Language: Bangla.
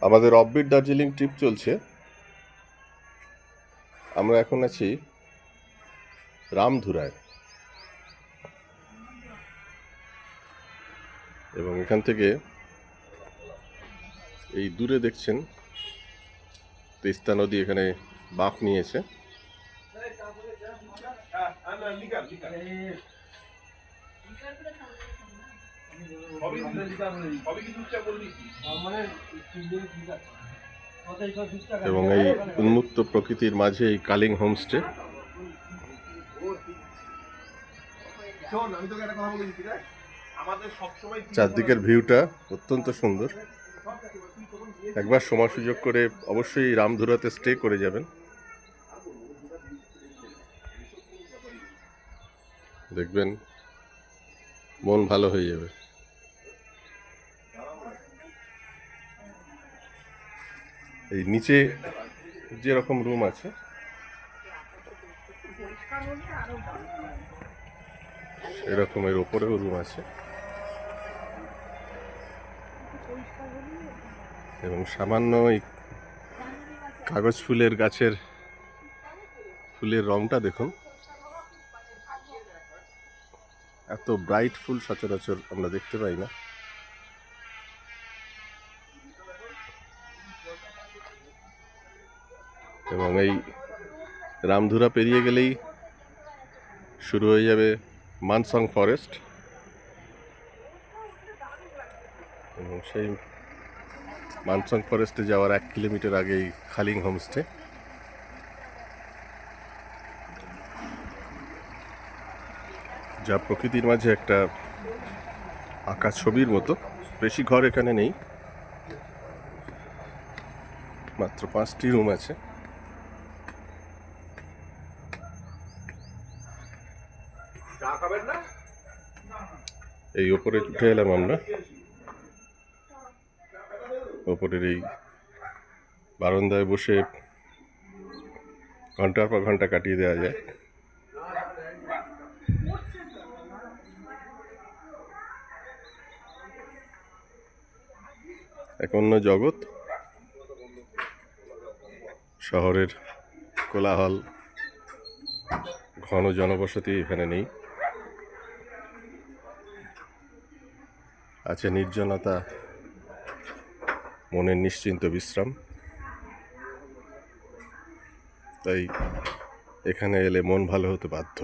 আমাদের অফবিট দার্জিলিং ট্রিপ চলছে। আমরা এখন আছি রামধুরায় এবং এখান থেকে এই দূরে দেখছেন তিস্তা নদী এখানে বাঁক নিয়েছে। এবং এই উন্মুক্ত প্রকৃতির মাঝে এই কালিং হোমস্টে। চারদিকের ভিউটা অত্যন্ত সুন্দর। একবার সময় সুযোগ করে অবশ্যই রামধুরাতে স্টে করে যাবেন, দেখবেন মন ভালো হয়ে যাবে। এই নিচে যেরকম রুম আছে এরকম এর ওপরেও রুম আছে এবং সামান্য এই কাগজ ফুলের গাছের ফুলের রংটা দেখুন, এত ব্রাইট ফুল সচরাচর আমরা দেখতে পাই না। এবং এই রামধুরা পেরিয়ে গেলেই শুরু হয়ে যাবে মানসং ফরেস্ট এবং সেই মানসং ফরেস্টে যাওয়ার 1 কিলোমিটার আগেই খালিং হোমস্টে। যা প্রকৃতির মাঝে একটা আঁকা ছবির মতো। বেশি ঘর এখানে নেই, মাত্র 5টি রুম আছে। এই ওপরে উঠে এলাম আমরা, ওপরের এই বারান্দায় বসে ঘন্টার পর ঘন্টা কাটিয়ে দেওয়া যায়। এক অন্য জগৎ। শহরের কোলাহল, ঘন জনবসতি এখানে নেই, আছে নির্জনতা, মনের নিশ্চিন্ত বিশ্রাম। তাই এখানে এলে মন ভালো হতে বাধ্য।